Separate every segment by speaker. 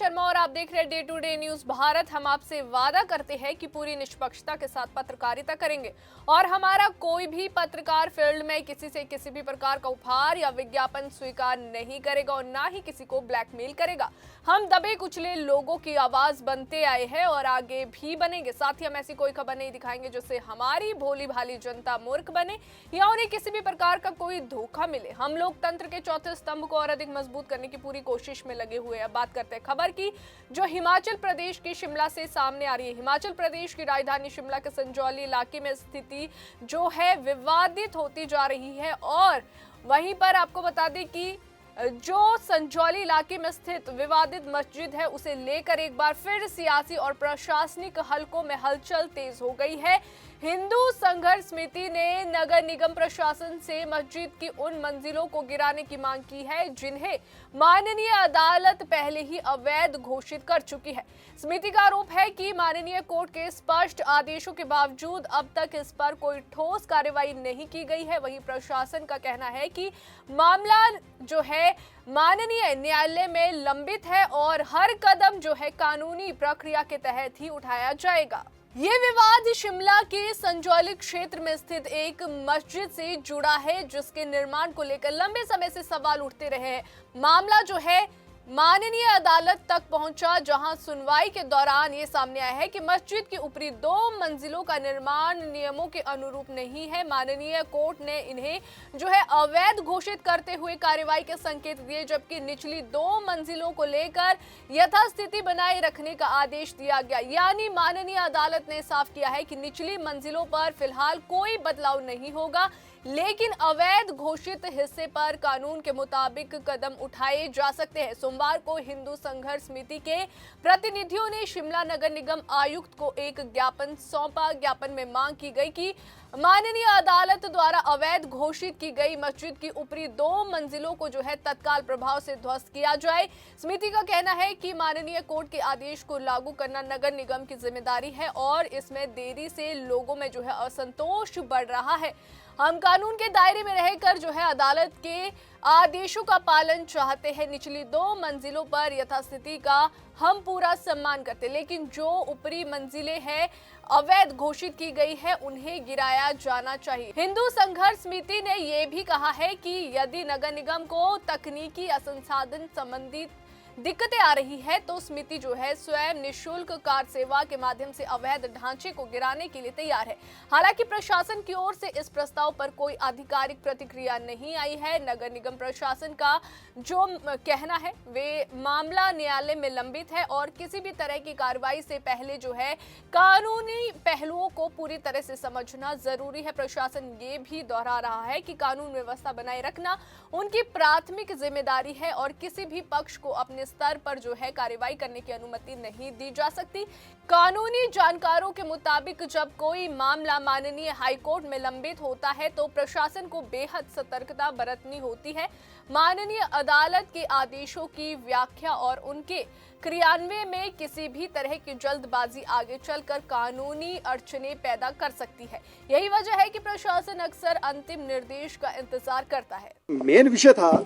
Speaker 1: शर्मा और आप देख रहे हैं day to day news Bharat. हम आपसे वादा करते हैं कि पूरी निष्पक्षता के साथ पत्रकारिता करेंगे और हमारा कोई भी पत्रकार फील्ड में किसी से किसी भी प्रकार का उपहार या विज्ञापन स्वीकार नहीं करेगा और ना ही किसी को ब्लैकमेल करेगा। हम दबे कुचले लोगों की आवाज बनते आए हैं और आगे भी बनेंगे। साथ ही हम ऐसी कोई खबर नहीं दिखाएंगे जिससे हमारी भोली भाली जनता मूर्ख बने या उन्हें किसी भी प्रकार का कोई धोखा मिले। हम लोकतंत्र के चौथे स्तंभ को और अधिक मजबूत करने की पूरी कोशिश में लगे हुए हैं। बात करते हैं खबर की जो हिमाचल प्रदेश के शिमला से सामने आ रही है। हिमाचल प्रदेश की राजधानी शिमला के संजौली इलाके में स्थिति जो है विवादित होती जा रही है और वहीं पर आपको बता दें कि जो संजौली इलाके में स्थित विवादित मस्जिद है उसे लेकर एक बार फिर सियासी और प्रशासनिक हलकों में हलचल तेज हो गई है। हिंदू संघर्ष समिति ने नगर निगम प्रशासन से मस्जिद की उन मंजिलों को गिराने की मांग की है जिन्हें माननीय अदालत पहले ही अवैध घोषित कर चुकी है। समिति का आरोप है कि माननीय कोर्ट के स्पष्ट आदेशों के बावजूद अब तक इस पर कोई ठोस कार्रवाई नहीं की गई है। वहीं प्रशासन का कहना है कि मामला जो है माननीय न्यायालय में लंबित है और हर कदम जो है कानूनी प्रक्रिया के तहत ही उठाया जाएगा। ये विवाद शिमला के संजौली क्षेत्र में स्थित एक मस्जिद से जुड़ा है जिसके निर्माण को लेकर लंबे समय से सवाल उठते रहे हैं। मामला जो है माननीय अदालत तक पहुंचा जहां सुनवाई के दौरान ये सामने आया है कि मस्जिद की ऊपरी 2 मंजिलों का निर्माण नियमों के अनुरूप नहीं है। माननीय कोर्ट ने इन्हें जो है अवैध घोषित करते हुए कार्रवाई के संकेत दिए जबकि निचली 2 मंजिलों को लेकर यथास्थिति बनाए रखने का आदेश दिया गया। यानी माननीय अदालत ने साफ किया है कि निचली मंजिलों पर फिलहाल कोई बदलाव नहीं होगा लेकिन अवैध घोषित हिस्से पर कानून के मुताबिक कदम उठाए जा सकते हैं। सोमवार को हिंदू संघर्ष समिति के प्रतिनिधियों ने शिमला नगर निगम आयुक्त को एक ज्ञापन सौंपा। ज्ञापन में मांग की गई कि माननीय अदालत द्वारा अवैध घोषित की गई मस्जिद की ऊपरी 2 मंजिलों को जो है तत्काल प्रभाव से ध्वस्त किया जाए। समिति का कहना है कि माननीय कोर्ट के आदेश को लागू करना नगर निगम की जिम्मेदारी है और इसमें देरी से लोगों में जो है असंतोष बढ़ रहा है। हम कानून के दायरे में रहकर जो है अदालत के आदेशों का पालन चाहते हैं। निचली 2 मंजिलों पर यथास्थिति का हम पूरा सम्मान करते लेकिन जो ऊपरी मंजिलें हैं अवैध घोषित की गई है उन्हें गिराया जाना चाहिए। हिंदू संघर्ष समिति ने यह भी कहा है कि यदि नगर निगम को तकनीकी या संसाधन संबंधित दिक्कतें आ रही है तो समिति जो है स्वयं निःशुल्क कार सेवा के माध्यम से अवैध ढांचे को गिराने के लिए तैयार है। हालांकि प्रशासन की ओर से इस प्रस्ताव पर कोई आधिकारिक प्रतिक्रिया नहीं आई है। नगर निगम प्रशासन का जो कहना है वे मामला न्यायालय में लंबित है और किसी भी तरह की कार्रवाई से पहले जो है कानूनी पहलुओं को पूरी तरह से समझना जरूरी है। प्रशासन ये भी दोहरा रहा है कि कानून व्यवस्था बनाए रखना उनकी प्राथमिक जिम्मेदारी है और किसी भी पक्ष को अपने स्तर पर जो है कार्रवाई करने की अनुमति नहीं दी जा सकती। कानूनी जानकारों के मुताबिक जब कोई मामला माननीय हाईकोर्ट में लंबित होता है तो प्रशासन को बेहद सतर्कता बरतनी होती है। माननीय अदालत के आदेशों की व्याख्या और उनके क्रियान्वयन में किसी भी तरह की जल्दबाजी आगे चलकर कानूनी अड़चनें पैदा कर सकती है। यही वजह है कि प्रशासन अक्सर अंतिम निर्देश का इंतजार करता है।
Speaker 2: मेन विषय था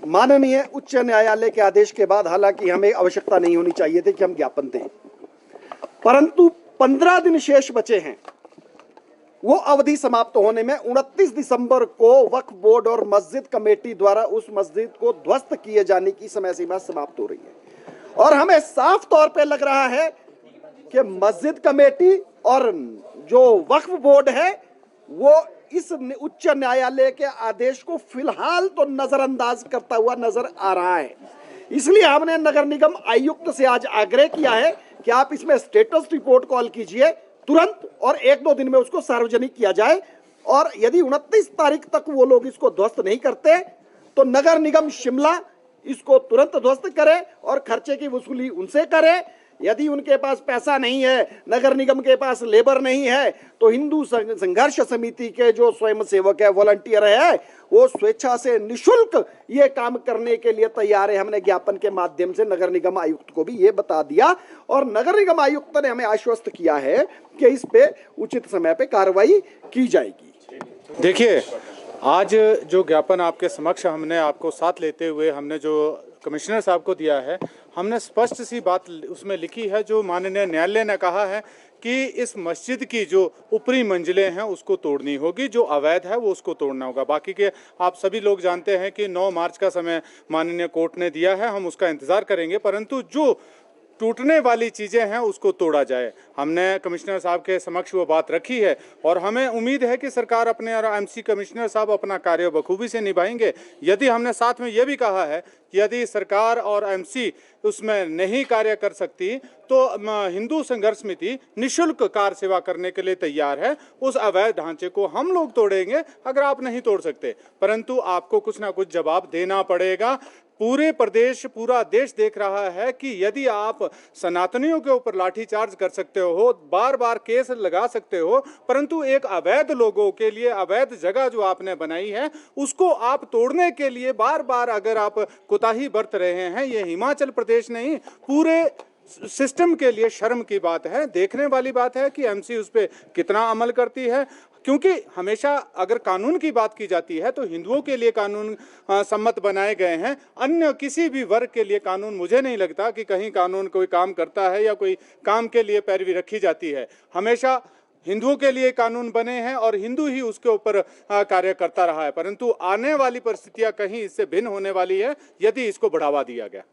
Speaker 2: माननीय उच्च न्यायालय के आदेश के बाद हालांकि हमें आवश्यकता नहीं होनी चाहिए थी कि हम ज्ञापन दें, परंतु 15 दिन शेष बचे हैं। वो अवधि समाप्त होने में 29 दिसंबर को वक्फ बोर्ड और मस्जिद कमेटी द्वारा उस मस्जिद को ध्वस्त किए जाने की समय सीमा समाप्त हो रही है और हमें साफ तौर पे लग रहा है कि मस्जिद कमेटी और जो वक्फ बोर्ड है वो इस उच्च न्यायालय के आदेश को फिलहाल तो नजरअंदाज करता हुआ नजर आ रहा है। इसलिए हमने नगर निगम आयुक्त से आज आग्रह किया है कि आप इसमें स्टेटस रिपोर्ट कॉल कीजिए तुरंत और 1-2 दिन में उसको सार्वजनिक किया जाए और यदि 29 तारीख तक वो लोग इसको ध्वस्त नहीं करते तो नगर निगम शिमला इसको तुरंत ध्वस्त करे और खर्चे की वसूली उनसे करे। यदि उनके पास पैसा नहीं है, नगर निगम के पास लेबर नहीं है तो हिंदू संघर्ष समिति के जो स्वयंसेवक है, वॉलंटियर है, वो स्वेच्छा से निशुल्क ये काम करने के लिए तैयार है। हमने ज्ञापन के माध्यम से नगर निगम आयुक्त को भी ये बता दिया और नगर निगम आयुक्त ने हमें आश्वस्त किया है कि इस पे उचित समय पे कार्रवाई की जाएगी।
Speaker 3: देखिए, आज जो ज्ञापन आपके समक्ष हमने आपको साथ लेते हुए हमने जो कमिश्नर साहब को दिया है, हमने स्पष्ट सी बात उसमें लिखी है जो माननीय न्यायालय ने कहा है कि इस मस्जिद की जो ऊपरी मंजिलें हैं उसको तोड़नी होगी, जो अवैध है वो उसको तोड़ना होगा। बाकी के आप सभी लोग जानते हैं कि 9 मार्च का समय माननीय कोर्ट ने दिया है, हम उसका इंतजार करेंगे, परंतु जो टूटने वाली चीज़ें हैं उसको तोड़ा जाए। हमने कमिश्नर साहब के समक्ष वो बात रखी है और हमें उम्मीद है कि सरकार अपने और एमसी कमिश्नर साहब अपना कार्य बखूबी से निभाएंगे। यदि हमने साथ में ये भी कहा है कि यदि सरकार और एमसी उसमें नहीं कार्य कर सकती तो हिंदू संघर्ष समिति निःशुल्क कार सेवा करने के लिए तैयार है। उस अवैध ढांचे को हम लोग तोड़ेंगे अगर आप नहीं तोड़ सकते, परंतु आपको कुछ ना कुछ जवाब देना पड़ेगा। पूरे प्रदेश, पूरा देश देख रहा है कि यदि आप सनातनियों के ऊपर लाठीचार्ज कर सकते हो, बार बार केस लगा सकते हो, परंतु एक अवैध लोगों के लिए अवैध जगह जो आपने बनाई है उसको आप तोड़ने के लिए बार बार अगर आप कोताही बरत रहे हैं, ये हिमाचल प्रदेश नहीं पूरे सिस्टम के लिए शर्म की बात है। देखने वाली बात है कि एमसी उस पर कितना अमल करती है, क्योंकि हमेशा अगर कानून की बात की जाती है तो हिंदुओं के लिए कानून सम्मत बनाए गए हैं। अन्य किसी भी वर्ग के लिए कानून मुझे नहीं लगता कि कहीं कानून कोई काम करता है या कोई काम के लिए पैरवी रखी जाती है। हमेशा हिंदुओं के लिए कानून बने हैं और हिंदू ही उसके ऊपर कार्य करता रहा है, परंतु आने वाली परिस्थितियां कहीं इससे भिन्न होने वाली है यदि इसको बढ़ावा दिया गया।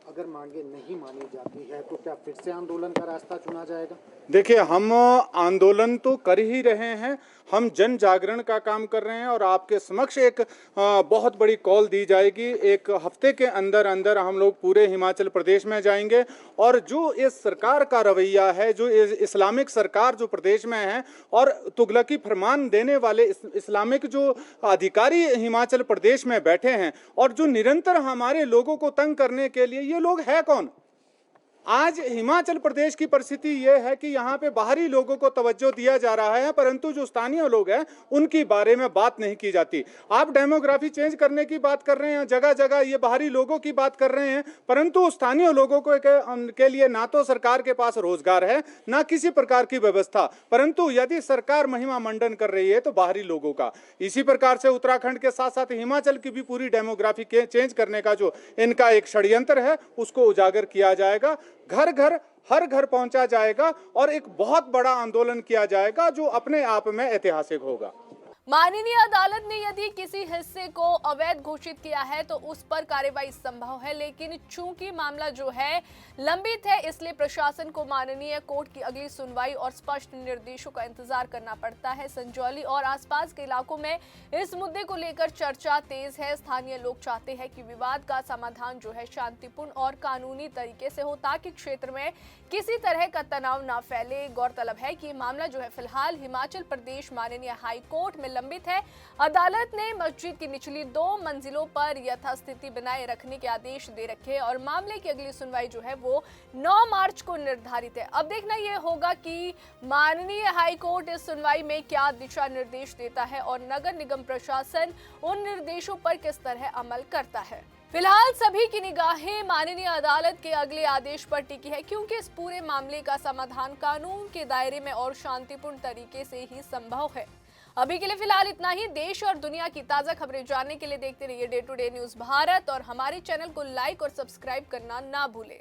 Speaker 4: अगर मांगे नहीं मानी जाती है तो क्या फिर से आंदोलन का रास्ता चुना जाएगा?
Speaker 3: देखिए, हम आंदोलन तो कर ही रहे हैं, हम जन जागरण का काम कर रहे हैं और आपके समक्ष एक बहुत बड़ी कॉल दी जाएगी। 1 हफ्ते के अंदर अंदर हम लोग पूरे हिमाचल प्रदेश में जाएंगे और जो इस सरकार का रवैया है, जो इस्लामिक सरकार जो प्रदेश में है और तुगलकी फरमान देने वाले इस्लामिक जो अधिकारी हिमाचल प्रदेश में बैठे हैं और जो निरंतर हमारे लोगों को तंग करने के लिए, ये लोग है कौन? आज हिमाचल प्रदेश की परिस्थिति यह है कि यहाँ पे बाहरी लोगों को तवज्जो दिया जा रहा है, परंतु जो स्थानीय लोग हैं उनकी बारे में बात नहीं की जाती। आप डेमोग्राफी चेंज करने की बात कर रहे हैं, जगह जगह ये बाहरी लोगों की बात कर रहे हैं, परंतु स्थानीय लोगों को के लिए ना तो सरकार के पास रोजगार है, ना किसी प्रकार की व्यवस्था। परंतु यदि सरकार महिमा मंडन कर रही है तो बाहरी लोगों का। इसी प्रकार से उत्तराखंड के साथ साथ हिमाचल की भी पूरी डेमोग्राफी चेंज करने का जो इनका एक षड्यंत्र है उसको उजागर किया जाएगा। घर घर, हर घर पहुंचा जाएगा और एक बहुत बड़ा आंदोलन किया जाएगा जो अपने आप में ऐतिहासिक होगा।
Speaker 1: माननीय अदालत ने यदि किसी हिस्से को अवैध घोषित किया है तो उस पर कार्रवाई संभव है, लेकिन चूंकि मामला जो है लंबित है, इसलिए प्रशासन को माननीय कोर्ट की अगली सुनवाई और स्पष्ट निर्देशों का इंतजार करना पड़ता है। संजौली और आसपास के इलाकों में इस मुद्दे को लेकर चर्चा तेज है। स्थानीय लोग चाहते हैं कि विवाद का समाधान जो है शांतिपूर्ण और कानूनी तरीके से हो, ताकि क्षेत्र में किसी तरह का तनाव ना फैले। गौरतलब है कि मामला जो है फिलहाल हिमाचल प्रदेश माननीय हाई कोर्ट में लंबित है। अदालत ने मस्जिद की निचली 2 मंजिलों पर यथास्थिति बनाए रखने के आदेश दे रखे और मामले की अगली सुनवाई जो है वो 9 मार्च को निर्धारित है। अब देखना यह होगा कि माननीय हाई कोर्ट इस सुनवाई में क्या दिशा निर्देश देता है और नगर निगम प्रशासन उन निर्देशों पर किस तरह अमल करता है। फिलहाल सभी की निगाहें माननीय अदालत के अगले आदेश पर टिकी है, क्योंकि इस पूरे मामले का समाधान कानून के दायरे में और शांतिपूर्ण तरीके से ही संभव है। अभी के लिए फिलहाल इतना ही। देश और दुनिया की ताजा खबरें जानने के लिए देखते रहिए day to day news Bharat और हमारे चैनल को लाइक और सब्सक्राइब करना ना भूलें।